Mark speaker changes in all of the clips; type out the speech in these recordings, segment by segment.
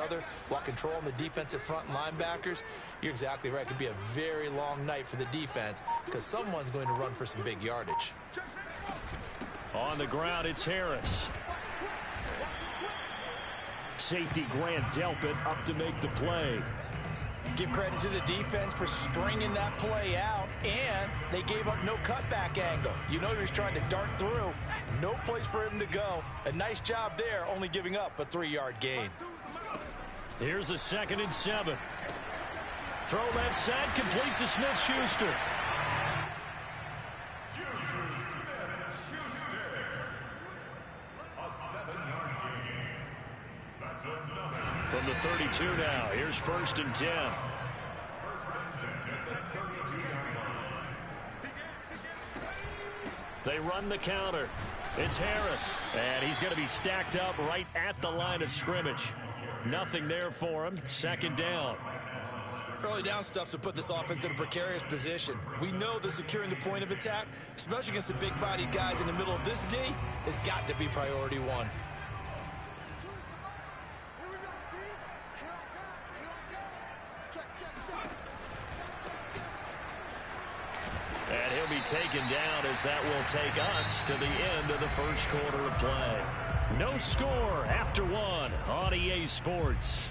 Speaker 1: other while controlling the defensive front and linebackers, you're exactly right. It could be a very long night for the defense because someone's going to run for some big yardage.
Speaker 2: On the ground, it's Harris. Safety Grant Delpit up to make the play.
Speaker 1: Give credit to the defense for stringing that play out, and they gave up no cutback angle. You know he was trying to dart through. No place for him to go. A nice job there, only giving up a 3-yard gain.
Speaker 2: Here's a 2nd and 7. Throw left side, complete to Smith-Schuster. From the 32 now, here's 1st and 10. They run the counter. It's Harris, and he's going to be stacked up right at the line of scrimmage. Nothing there for him. 2nd down.
Speaker 1: Early down stuff's to put this offense in a precarious position. We know that securing the point of attack, especially against the big-bodied guys in the middle of this D, has got to be priority one.
Speaker 2: And he'll be taken down as that will take us to the end of the first quarter of play. No score after 1 on EA Sports.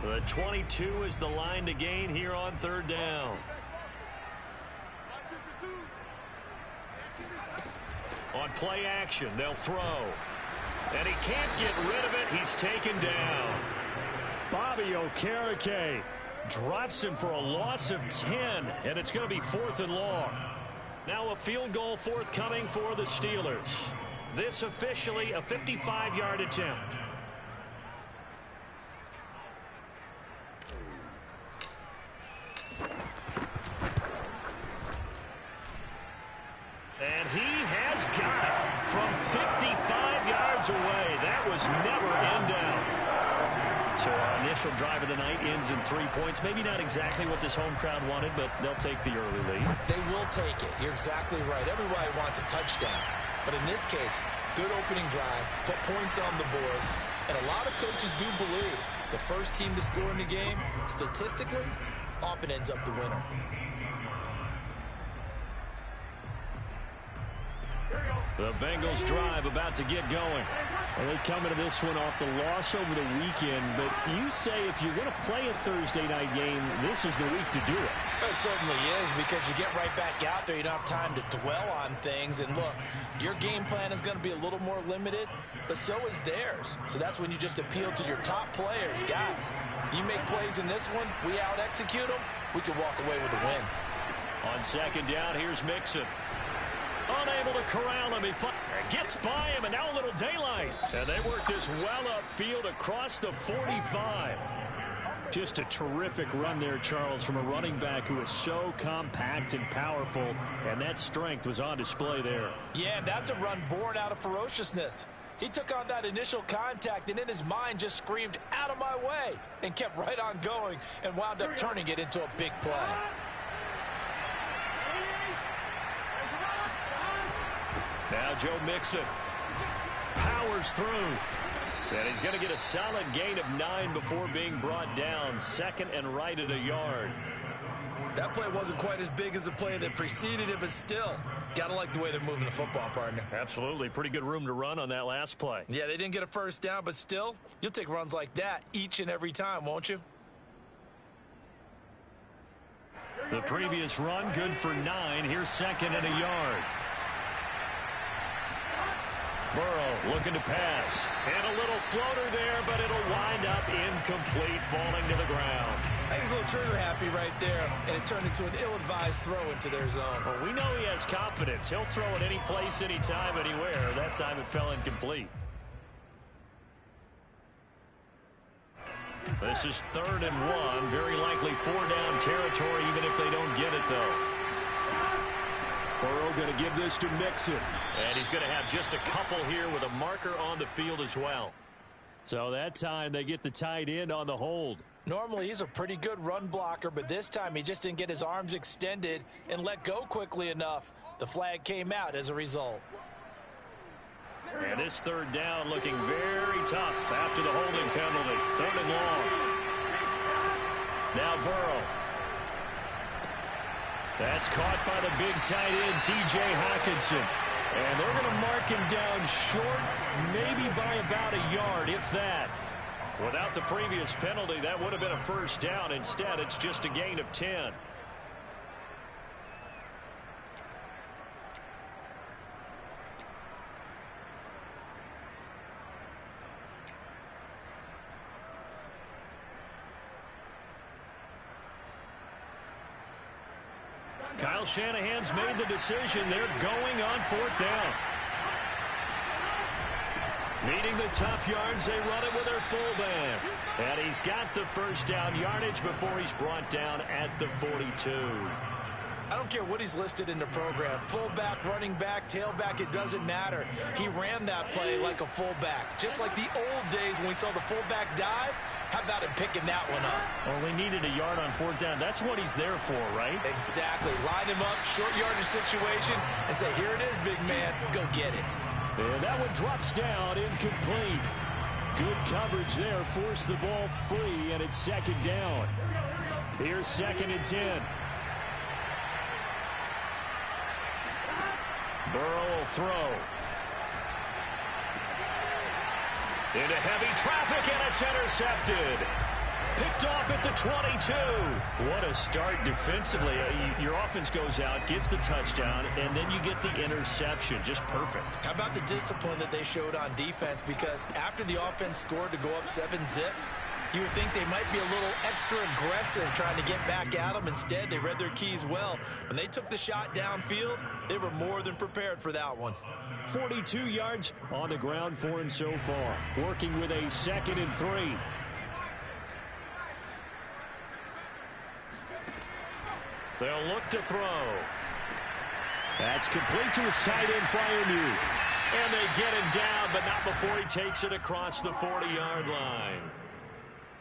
Speaker 2: The 22 is the line to gain here on 3rd down. On play action, they'll throw. And he can't get rid of it. He's taken down. Bobby Okereke drops him for a loss of 10, and it's going to be 4th and long. Now a field goal forthcoming for the Steelers. This officially a 55-yard attempt. And he has got it from 55 yards away. That was never in doubt. So our initial drive of the night ends in 3 points. Maybe not exactly what this home crowd wanted, but they'll take the early lead.
Speaker 1: They will take it. You're exactly right. Everybody wants a touchdown. But in this case, good opening drive, put points on the board. And a lot of coaches do believe the first team to score in the game, statistically, often ends up the winner.
Speaker 2: The Bengals drive about to get going.
Speaker 3: Well, they come into this one off the loss over the weekend, but you say if you're going to play a Thursday night game, this is the week to do it.
Speaker 1: It certainly is, because you get right back out there. You don't have time to dwell on things. And look, your game plan is going to be a little more limited, but so is theirs. So that's when you just appeal to your top players. Guys, you make plays in this one, we out-execute them, we can walk away with a win.
Speaker 2: On 2nd down, here's Mixon. Unable to corral him. He gets by him, and now a little daylight. And they work this well upfield across the 45.
Speaker 3: Just a terrific run there, Charles, from a running back who is so compact and powerful, and that strength was on display there.
Speaker 1: Yeah, that's a run born out of ferociousness. He took on that initial contact and in his mind just screamed, "Out of my way," and kept right on going and wound up turning it into a big play.
Speaker 2: Now Joe Mixon powers through. And he's going to get a solid gain of 9 before being brought down. 2nd and right at a yard.
Speaker 1: That play wasn't quite as big as the play that preceded it, but still, got to like the way they're moving the football, partner.
Speaker 2: Absolutely. Pretty good room to run on that last play.
Speaker 1: Yeah, they didn't get a first down, but still, you'll take runs like that each and every time, won't you?
Speaker 2: The previous run, good for 9. Here's 2nd and a yard. Burrow looking to pass. And a little floater there, but it'll wind up incomplete, falling to the ground.
Speaker 1: I think he's a little trigger happy right there, and it turned into an ill-advised throw into their zone.
Speaker 2: Well, we know he has confidence. He'll throw it any place, anytime, anywhere. That time it fell incomplete. This is 3rd and 1. Very likely 4-down territory, even if they don't get it, though.
Speaker 3: Burrow going to give this to Mixon.
Speaker 2: And he's going to have just a couple here with a marker on the field as well.
Speaker 3: So that time they get the tight end on the hold.
Speaker 1: Normally he's a pretty good run blocker, but this time he just didn't get his arms extended and let go quickly enough. The flag came out as a result.
Speaker 2: And this 3rd down looking very tough after the holding penalty. 3rd and long. Now Burrow. That's caught by the big tight end, T.J. Hockenson. And they're going to mark him down short, maybe by about a yard, if that. Without the previous penalty, that would have been a 1st down. Instead, it's just a gain of 10. Kyle Shanahan's made the decision. They're going on 4th down. Needing the tough yards, they run it with their fullback. And he's got the 1st down yardage before he's brought down at the 42.
Speaker 1: I don't care what he's listed in the program. Fullback, running back, tailback, it doesn't matter. He ran that play like a fullback. Just like the old days when we saw the fullback dive. How about him picking that one up?
Speaker 2: Only needed a yard on 4th down. That's what he's there for, right?
Speaker 1: Exactly. Line him up, short yardage situation, and say, here it is, big man. Go get it.
Speaker 3: And that one drops down, incomplete. Good coverage there. Forced the ball free, and it's 2nd down. Here's 2nd and 10.
Speaker 2: Burrow will throw. Into heavy traffic, and it's intercepted. Picked off at the 22. What a start defensively. Your offense goes out, gets the touchdown, and then you get the interception. Just perfect.
Speaker 1: How about the discipline that they showed on defense? Because after the offense scored to go up 7-zip, you would think they might be a little extra aggressive trying to get back at them. Instead, they read their keys well. When they took the shot downfield, they were more than prepared for that one.
Speaker 3: 42 yards on the ground for him so far. Working with a 2nd and 3.
Speaker 2: They'll look to throw.
Speaker 3: That's complete to his tight end, Freiermuth.
Speaker 2: And they get him down, but not before he takes it across the 40-yard line.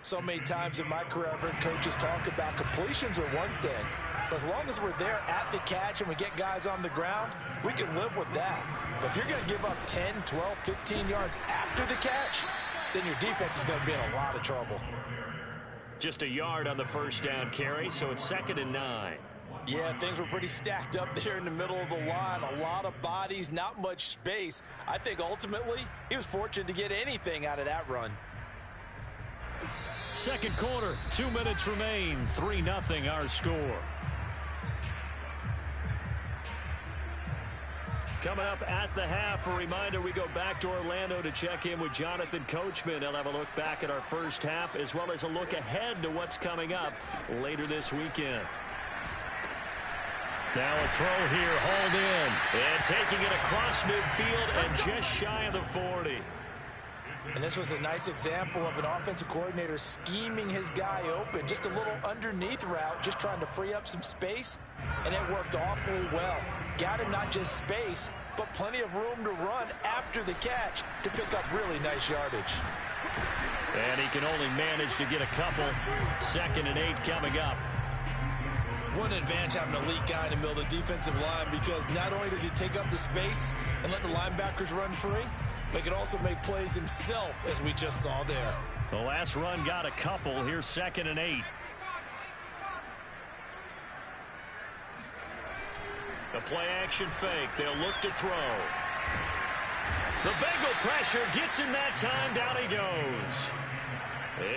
Speaker 1: So many times in my career, I've heard coaches talk about completions are one thing. But as long as we're there at the catch and we get guys on the ground, we can live with that. But if you're going to give up 10, 12, 15 yards after the catch, then your defense is going to be in a lot of trouble.
Speaker 2: Just a yard on the 1st down carry, so it's 2nd and 9.
Speaker 1: Yeah, things were pretty stacked up there in the middle of the line. A lot of bodies, not much space. I think ultimately he was fortunate to get anything out of that run.
Speaker 3: 2nd quarter, 2 minutes remain. 3-0 our score.
Speaker 2: Coming up at the half, a reminder, we go back to Orlando to check in with Jonathan Coachman. He'll have a look back at our first half as well as a look ahead to what's coming up later this weekend. Now a throw here, hauled in, and taking it across midfield and just shy of the 40.
Speaker 1: And this was a nice example of an offensive coordinator scheming his guy open. Just a little underneath route, just trying to free up some space, and it worked awfully well. Got him not just space, but plenty of room to run after the catch to pick up really nice yardage.
Speaker 2: And he can only manage to get a couple. 2nd and 8 coming up.
Speaker 1: One advantage having an elite guy in the middle of the defensive line, because not only does he take up the space and let the linebackers run free, but he can also make plays himself, as we just saw there.
Speaker 2: The last run got a couple. Here's 2nd and 8. The play action fake. They'll look to throw. The Bengal pressure gets him that time. Down he goes.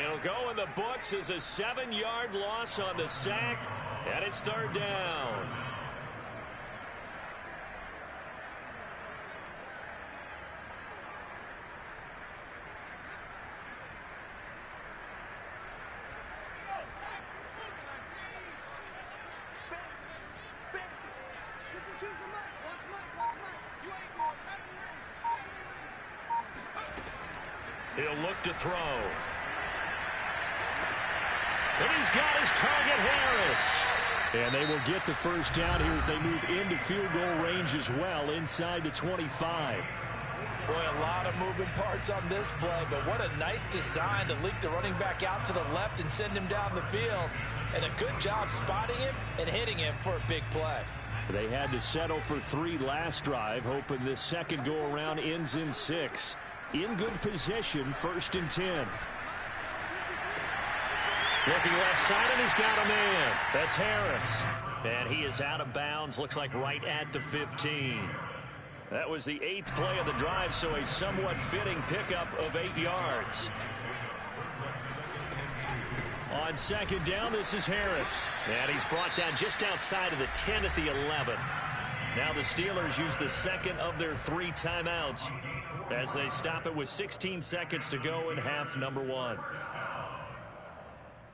Speaker 2: It'll go in the books as a 7-yard loss on the sack, and it's 3rd down. He'll look to throw. And he's got his target, Harris.
Speaker 3: And they will get the first down here as they move into field goal range as well, inside the 25.
Speaker 1: Boy, a lot of moving parts on this play, but what a nice design to leak the running back out to the left and send him down the field. And a good job spotting him and hitting him for a big play.
Speaker 3: They had to settle for 3 last drive, hoping this second go-around ends in 6. In good position, 1st and 10.
Speaker 2: Looking left side, and he's got a man. That's Harris. And he is out of bounds, looks like right at the 15. That was the 8th play of the drive, so a somewhat fitting pickup of 8 yards. On second down, this is Harris. And he's brought down just outside of the 10 at the 11. Now the Steelers use the second of their 3 timeouts as they stop it with 16 seconds to go in half number 1.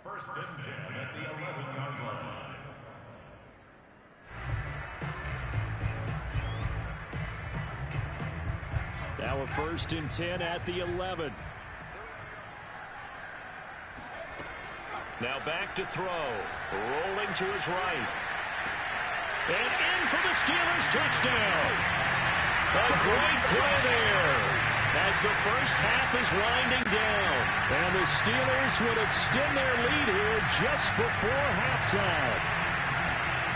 Speaker 4: 1st and 10 at the 11-yard line.
Speaker 3: Now a 1st and 10 at the 11.
Speaker 2: Now back to throw. Rolling to his right. And in for the Steelers touchdown. A great play there as the first half is winding down.
Speaker 3: And the Steelers would extend their lead here just before halftime.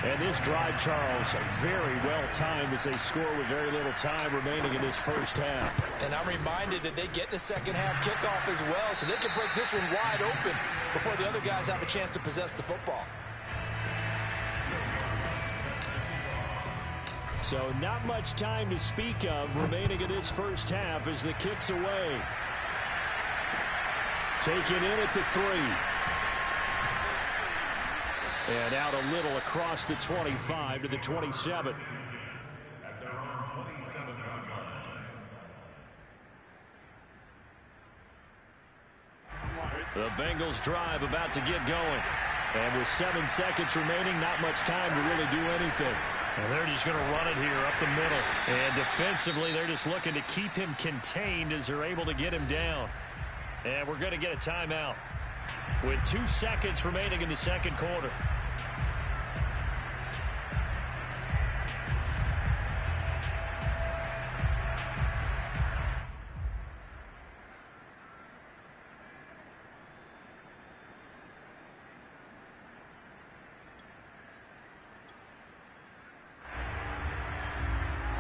Speaker 3: And this drive, Charles, very well timed as they score with very little time remaining in this first half.
Speaker 1: And I'm reminded that they get the second half kickoff as well, so they can break this one wide open before the other guys have a chance to possess the football.
Speaker 3: So not much time to speak of remaining in this first half as the kick's away. Taken in at the 3. And out a little across the 25 to the 27.
Speaker 2: The Bengals drive about to get going.
Speaker 3: And with 7 seconds remaining, not much time to really do anything.
Speaker 2: And they're just going to run it here up the middle. And defensively, they're just looking to keep him contained as they're able to get him down. And we're going to get a timeout with 2 seconds remaining in the second quarter.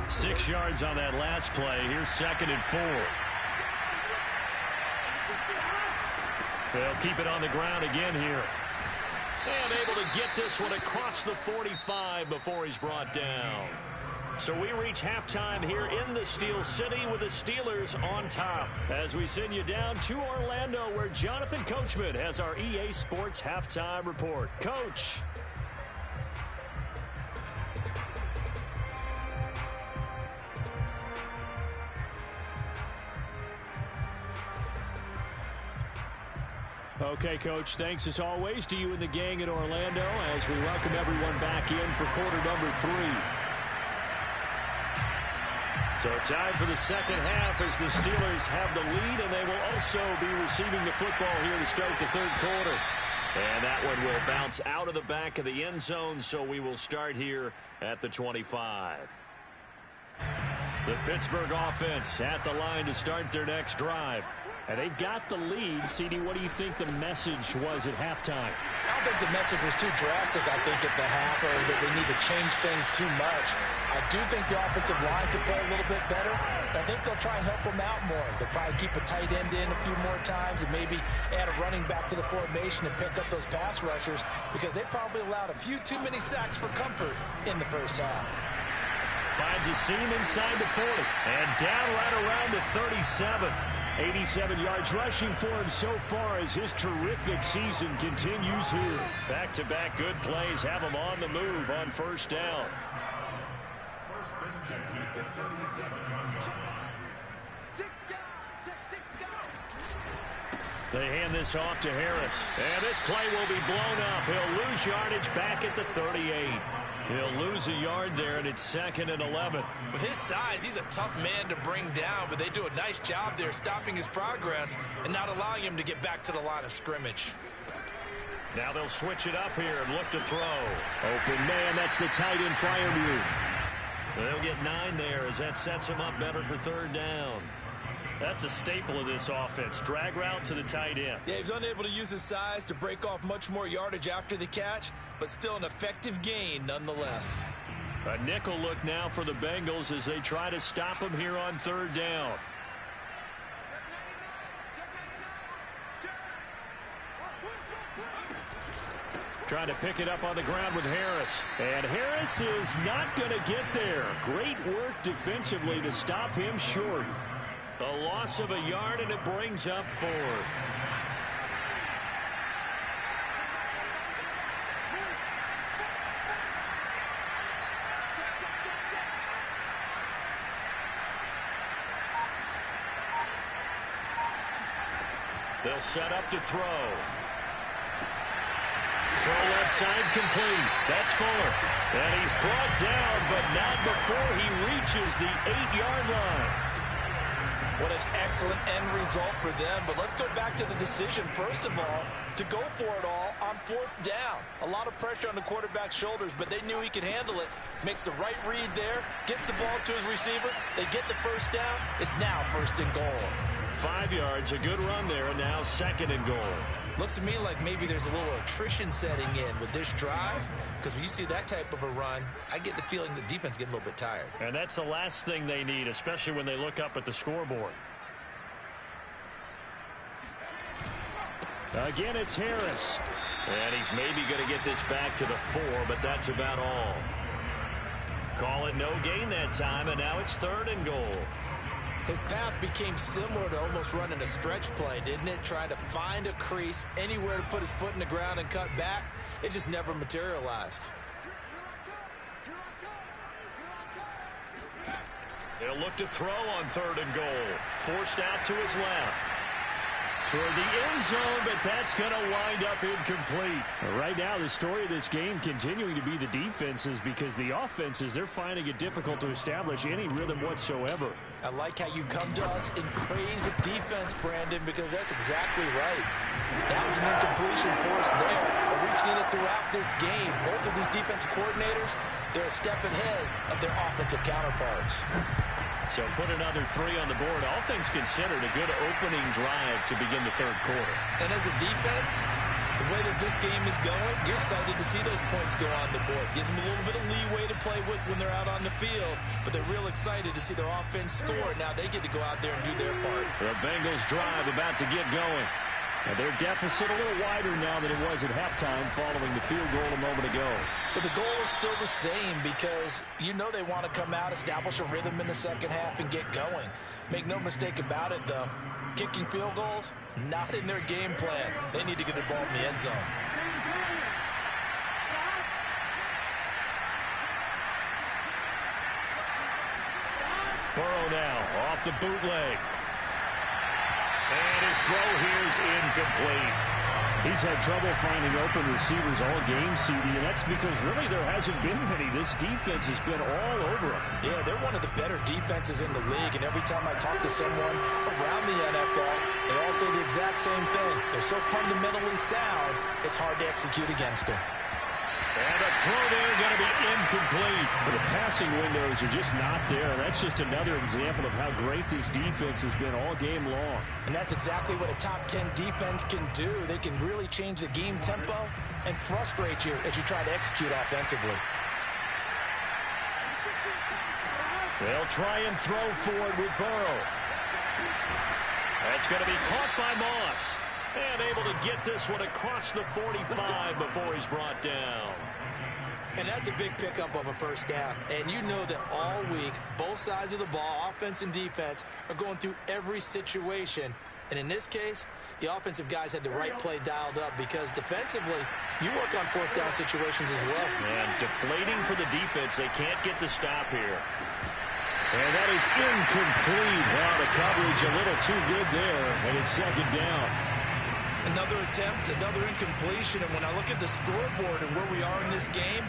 Speaker 2: Six yards on that last play. Here's 2nd and 4. They'll keep it on the ground again here. And able to get this one across the 45 before he's brought down. So we reach halftime here in the Steel City with the Steelers on top. As we send you down to Orlando where Jonathan Coachman has our EA Sports halftime report. Coach.
Speaker 3: Okay, Coach, thanks as always to you and the gang in Orlando as we welcome everyone back in for quarter number 3.
Speaker 2: So time for the second half as the Steelers have the lead, and they will also be receiving the football here to start the third quarter. And that one will bounce out of the back of the end zone, so we will start here at the 25. The Pittsburgh offense at the line to start their next drive.
Speaker 3: And they've got the lead. CD, what do you think the message was at halftime?
Speaker 1: I don't think the message was too drastic, I think, at the half, or that they need to change things too much. I do think the offensive line could play a little bit better. I think they'll try and help them out more. They'll probably keep a tight end in a few more times and maybe add a running back to the formation and pick up those pass rushers because they probably allowed a few too many sacks for comfort in the first half.
Speaker 2: Finds a seam inside the 40 and down right around the 37.
Speaker 3: 87 yards rushing for him so far as his terrific season continues here.
Speaker 2: Back-to-back good plays have him on the move on first down. They hand this off to Harris. And this play will be blown up. He'll lose yardage back at the 38. He'll lose a yard there, and it's 2nd and 11.
Speaker 1: With his size, he's a tough man to bring down, but they do a nice job there stopping his progress and not allowing him to get back to the line of scrimmage.
Speaker 2: Now they'll switch it up here and look to throw.
Speaker 3: Open man, that's the tight end flyer move.
Speaker 2: They'll get 9 there as that sets them up better for 3rd down.
Speaker 3: That's a staple of this offense. Drag route to the tight end.
Speaker 1: Yeah, he's unable to use his size to break off much more yardage after the catch, but still an effective gain nonetheless.
Speaker 2: A nickel look now for the Bengals as they try to stop him here on 3rd down.
Speaker 3: Trying to pick it up on the ground with Harris. And Harris is not going to get there. Great work defensively to stop him short.
Speaker 2: A loss of a yard, and it brings up 4th. They'll set up to throw. Throw left side complete. That's Fuller. And he's brought down, but not before he reaches the 8-yard line.
Speaker 1: What an excellent end result for them. But let's go back to the decision, first of all, to go for it all on 4th down. A lot of pressure on the quarterback's shoulders, but they knew he could handle it. Makes the right read there, gets the ball to his receiver. They get the 1st down. It's now 1st and goal.
Speaker 2: 5 yards, a good run there, and now 2nd and goal.
Speaker 1: Looks to me like maybe there's a little attrition setting in with this drive, because when you see that type of a run, I get the feeling the defense getting a little bit tired.
Speaker 2: And that's the last thing they need, especially when they look up at the scoreboard.
Speaker 3: Again, it's Harris.
Speaker 2: And he's maybe going to get this back to the 4, but that's about all. Call it no gain that time, and now it's 3rd and goal.
Speaker 1: His path became similar to almost running a stretch play, didn't it? Trying to find a crease, anywhere to put his foot in the ground and cut back. It just never materialized.
Speaker 2: He'll look to throw on 3rd and goal. Forced out to his left. Toward the end zone, but that's going to wind up incomplete.
Speaker 3: Right now, the story of this game continuing to be the defenses, because the offenses, they're finding it difficult to establish any rhythm whatsoever.
Speaker 1: I like how you come to us in praise of defense, Brandon, because that's exactly right. That was an incompletion for us there, but we've seen it throughout this game. Both of these defensive coordinators, they're a step ahead of their offensive counterparts.
Speaker 2: So put another 3 on the board. All things considered, a good opening drive to begin the 3rd quarter.
Speaker 1: And as a defense, the way that this game is going, you're excited to see those points go on the board. Gives them a little bit of leeway to play with when they're out on the field, but they're real excited to see their offense score. Now they get to go out there and do their part.
Speaker 2: The Bengals drive about to get going.
Speaker 3: And their deficit a little wider now than it was at halftime following the field goal a moment ago.
Speaker 1: But the goal is still the same, because you know they want to come out, establish a rhythm in the 2nd half, and get going. Make no mistake about it, though. Kicking field goals, not in their game plan. They need to get the ball in the end zone.
Speaker 2: Burrow now off the bootleg. And his throw here is incomplete.
Speaker 3: He's had trouble finding open receivers all game, CD, and that's because really there hasn't been many. This defense has been all over him.
Speaker 1: Yeah, they're one of the better defenses in the league, and every time I talk to someone around the NFL, they all say the exact same thing. They're so fundamentally sound, it's hard to execute against them.
Speaker 2: And a throw there going to be incomplete.
Speaker 3: But the passing windows are just not there. That's just another example of how great this defense has been all game long.
Speaker 1: And that's exactly what a top 10 defense can do. They can really change the game tempo and frustrate you as you try to execute offensively.
Speaker 2: They'll try and throw forward with Burrow. That's going to be caught by Moss. And able to get this one across the 45 before he's brought down.
Speaker 1: And that's a big pickup of a 1st down. And you know that all week, both sides of the ball, offense and defense, are going through every situation. And in this case, the offensive guys had the right play dialed up, because defensively, you work on 4th down situations as well.
Speaker 2: And deflating for the defense. They can't get the stop here. And that is incomplete. Wow, the coverage a little too good there. And it's 2nd down.
Speaker 1: Another attempt, another incompletion, and when I look at the scoreboard and where we are in this game,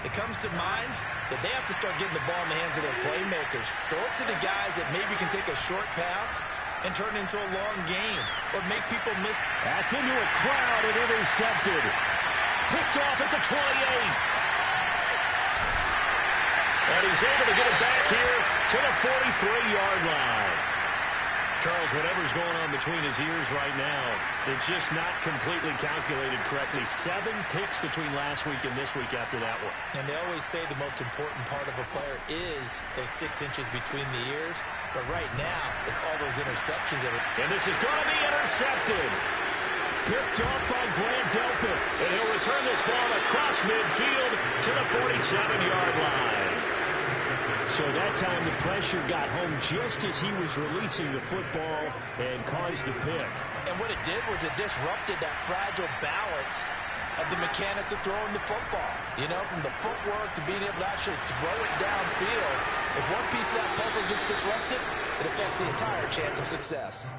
Speaker 1: it comes to mind that they have to start getting the ball in the hands of their playmakers. Throw it to the guys that maybe can take a short pass and turn it into a long game or make people miss.
Speaker 3: That's into a crowd and intercepted.
Speaker 2: Picked off at the 28. And he's able to get it back here to the 43-yard line. Charles, whatever's going on between his ears right now, it's just not completely calculated correctly. 7 picks between last week and this week after that one.
Speaker 1: And they always say the most important part of a player is those 6 inches between the ears. But right now, it's all those interceptions that are...
Speaker 2: And this is going to be intercepted.
Speaker 3: Picked off by Grant Delpit.
Speaker 2: And he'll return this ball across midfield to the 47-yard line.
Speaker 3: So that time the pressure got home just as he was releasing the football and caused the pick.
Speaker 1: And what it did was it disrupted that fragile balance of the mechanics of throwing the football. You know, from the footwork to being able to actually throw it downfield. If one piece of that puzzle gets disrupted, it affects the entire chance of success.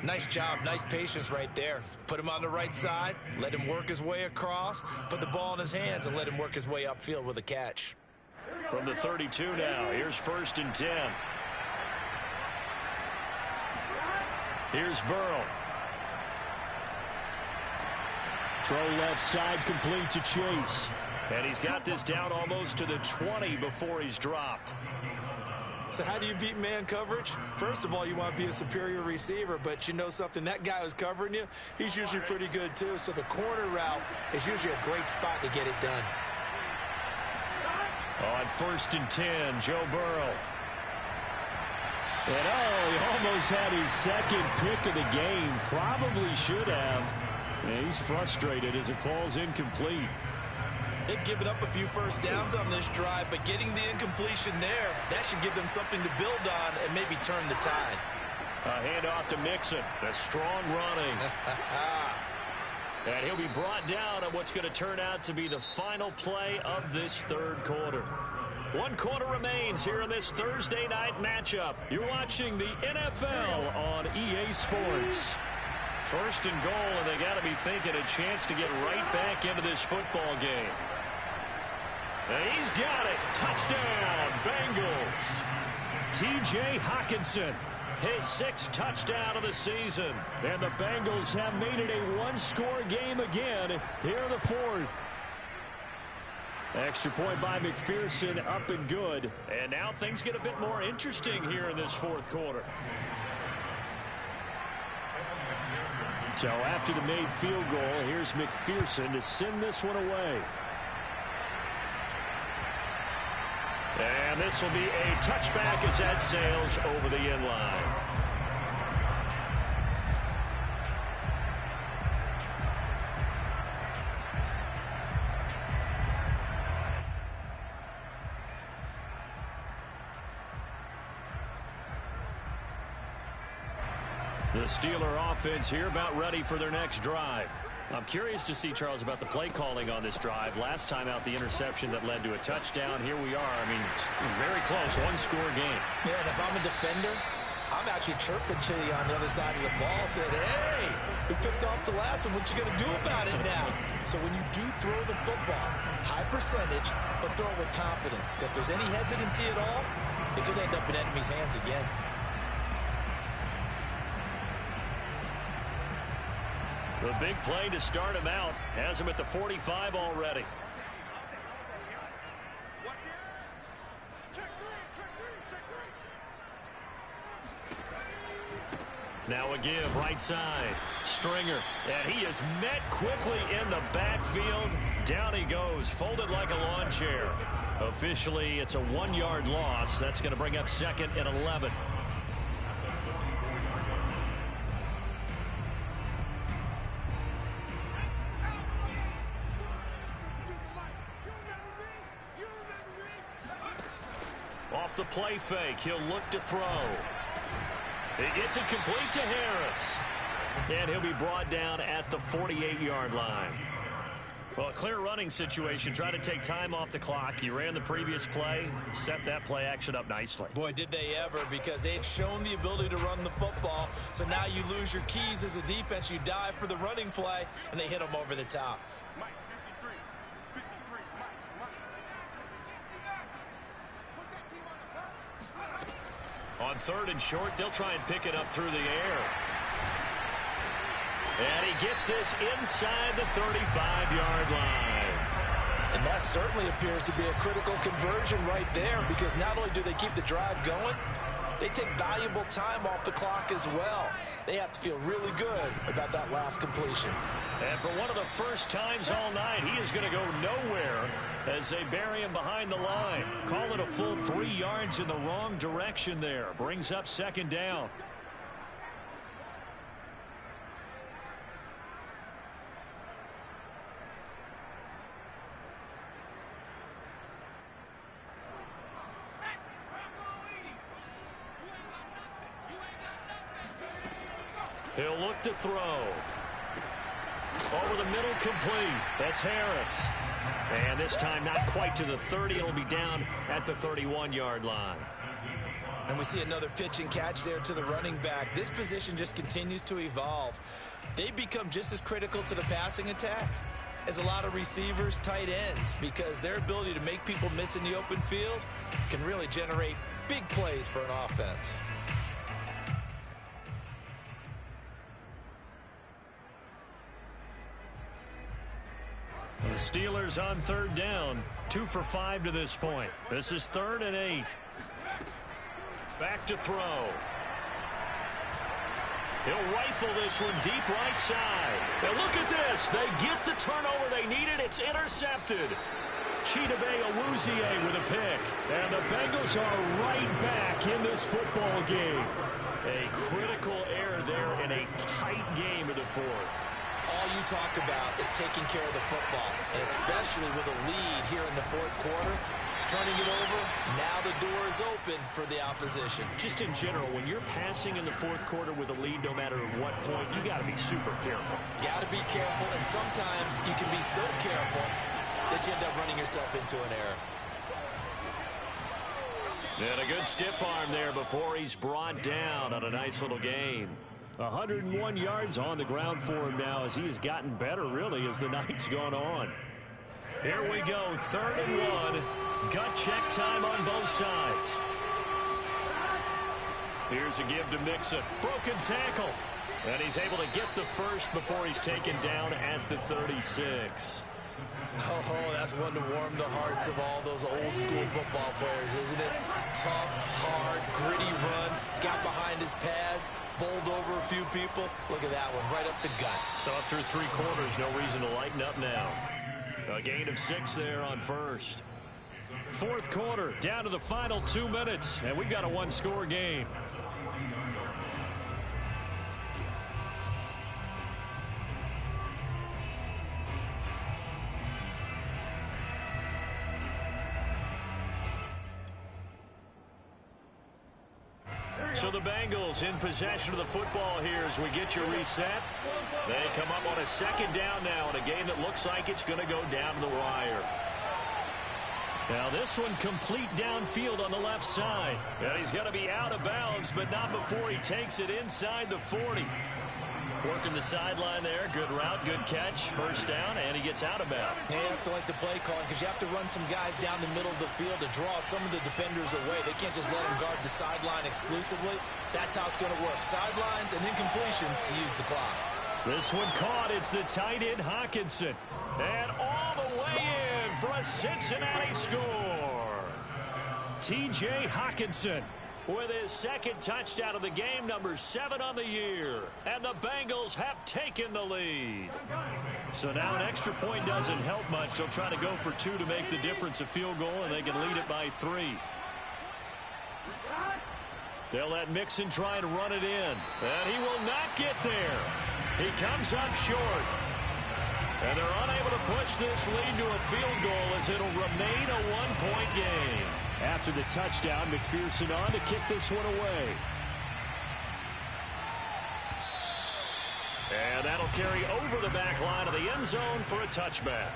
Speaker 1: Nice job, nice patience right there. Put him on the right side, let him work his way across, put the ball in his hands, and let him work his way upfield with a catch.
Speaker 2: From the 32 now, here's 1st and 10. Here's Burrow.
Speaker 3: Throw left side, complete to Chase.
Speaker 2: And he's got this down almost to the 20 before he's dropped.
Speaker 1: So how do you beat man coverage? First of all, you want to be a superior receiver, but you know something, that guy who's covering you, he's usually pretty good too. So the corner route is usually a great spot to get it done.
Speaker 2: On 1st and 10, Joe Burrow.
Speaker 3: And he almost had his 2nd pick of the game. Probably should have. And he's frustrated as it falls incomplete.
Speaker 1: They've given up a few first downs on this drive, but getting the incompletion there, that should give them something to build on and maybe turn the tide.
Speaker 2: A handoff to Mixon. A strong running. And he'll be brought down on what's going to turn out to be the final play of this 3rd quarter. 1 quarter remains here in this Thursday night matchup. You're watching the NFL on EA Sports. 1st and goal, and they got to be thinking a chance to get right back into this football game. And he's got it. Touchdown, Bengals. T.J. Hockenson. His 6th touchdown of the season.
Speaker 3: And the Bengals have made it a 1-score game again here in the 4th. Extra point by McPherson, up and good.
Speaker 2: And now things get a bit more interesting here in this 4th quarter.
Speaker 3: So after the made field goal, here's McPherson to send this one away.
Speaker 2: And this will be a touchback as that sails over the end line. The Steeler offense here about ready for their next drive. I'm curious to see, Charles, about the play calling on this drive. Last time out, the interception that led to a touchdown. Here we are. I mean, very close, 1-score game.
Speaker 1: Yeah, and if I'm a defender, I'm actually chirping Chili on the other side of the ball, saying, hey, we picked off the last one. What you going to do about it now? So when you do throw the football, high percentage, but throw it with confidence. If there's any hesitancy at all, it could end up in enemy's hands again.
Speaker 2: The big play to start him out has him at the 45 already. Now a give right side. Stringer. And he is met quickly in the backfield. Down he goes, folded like a lawn chair. Officially, it's a 1-yard loss. That's going to bring up 2nd and 11. Off the play fake, he'll look to throw. He gets it complete to Harris. And he'll be brought down at the 48-yard line. Well, a clear running situation. Try to take time off the clock. He ran the previous play, set that play action up nicely.
Speaker 1: Boy, did they ever, because they had shown the ability to run the football. So now you lose your keys as a defense. You dive for the running play, and they hit them over the top.
Speaker 2: On 3rd and short, they'll try and pick it up through the air. And he gets this inside the 35-yard line.
Speaker 1: And that certainly appears to be a critical conversion right there, because not only do they keep the drive going, they take valuable time off the clock as well. They have to feel really good about that last completion.
Speaker 2: And for one of the first times all night, he is going to go nowhere as they bury him behind the line. Call it a full 3 yards in the wrong direction there. Brings up 2nd down. He'll look to throw. Over the middle, complete. That's Harris. And this time not quite to the 30. It'll be down at the 31-yard line.
Speaker 1: And we see another pitch and catch there to the running back. This position just continues to evolve. They become just as critical to the passing attack as a lot of receivers, tight ends, because their ability to make people miss in the open field can really generate big plays for an offense.
Speaker 2: The Steelers on 3rd down, 2 for 5 to this point. This is 3rd and 8. Back to throw. He'll rifle this one deep right side. Now look at this. They get the turnover they needed. It's intercepted. Chidobe Awuzie with a pick. And the Bengals are right back in this football game. A critical error there in a tight game of the 4th.
Speaker 1: All you talk about is taking care of the football, and especially with a lead here in the 4th quarter, turning it over, now the door is open for the opposition.
Speaker 2: Just in general, when you're passing in the 4th quarter with a lead, no matter what point, you got to be super careful.
Speaker 1: Got to be careful, and sometimes you can be so careful that you end up running yourself into an error.
Speaker 2: And a good stiff arm there before he's brought down on a nice little gain.
Speaker 3: 101 yards on the ground for him now as he has gotten better, really, as the night's gone on.
Speaker 2: Here we go, 3rd and 1. Gut check time on both sides. Here's a give to Mixon. Broken tackle. And he's able to get the first before he's taken down at the 36.
Speaker 1: Oh, that's one to warm the hearts of all those old school football players, isn't it? Tough, hard, gritty run, got behind his pads, bowled over a few people. Look at that one, right up the gut.
Speaker 2: So up through 3 quarters, no reason to lighten up now. A gain of 6 there on 1st.
Speaker 3: 4th quarter, down to the final 2 minutes, and we've got a 1-score game.
Speaker 2: So the Bengals in possession of the football here as we get you reset. They come up on a 2nd down now in a game that looks like it's going to go down to the wire.
Speaker 3: Now this one complete downfield on the left side.
Speaker 2: And he's going to be out of bounds, but not before he takes it inside the 40. Working the sideline there. Good route, good catch. 1st down, and he gets out of bounds.
Speaker 1: Yeah, you have to like the play calling because you have to run some guys down the middle of the field to draw some of the defenders away. They can't just let them guard the sideline exclusively. That's how it's going to work. Sidelines and incompletions to use the clock.
Speaker 2: This one caught. It's the tight end, Hockenson. And all the way in for a Cincinnati score.
Speaker 3: T.J. Hockenson
Speaker 2: with his 2nd touchdown of the game, number 7 on the year. And the Bengals have taken the lead.
Speaker 3: So now an extra point doesn't help much. They'll try to go for 2 to make the difference a field goal, and they can lead it by 3. They'll let Mixon try and run it in.
Speaker 2: And he will not get there. He comes up short. And they're unable to push this lead to a field goal as it'll remain a 1-point game.
Speaker 3: After the touchdown, McPherson on to kick this one away.
Speaker 2: And that'll carry over the back line of the end zone for a touchback.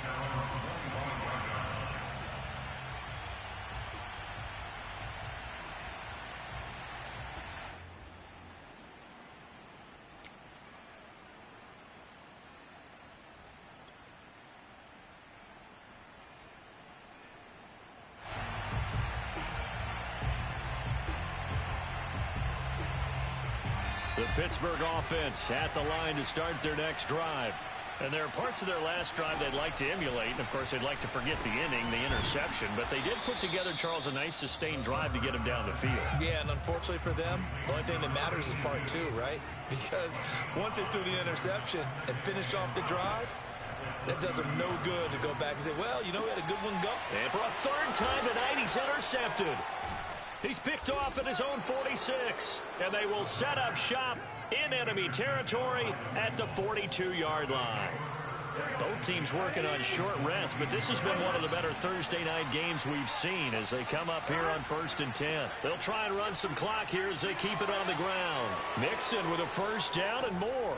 Speaker 2: The Pittsburgh offense at the line to start their next drive. And there are parts of their last drive they'd like to emulate. And, of course, they'd like to forget the inning, the interception. But they did put together, Charles, a nice sustained drive to get him down the field.
Speaker 1: Yeah, and unfortunately for them, the only thing that matters is part two, right? Because once they threw the interception and finished off the drive, that does them no good to go back and say, well, you know, we had a good one go.
Speaker 2: And for a third time tonight, he's intercepted. He's picked off at his own 46. And they will set up shop in enemy territory at the 42-yard line. Both teams working on short rest, but this has been one of the better Thursday night games we've seen as they come up here on 1st and 10. They'll try and run some clock here as they keep it on the ground. Mixon with a first down and more.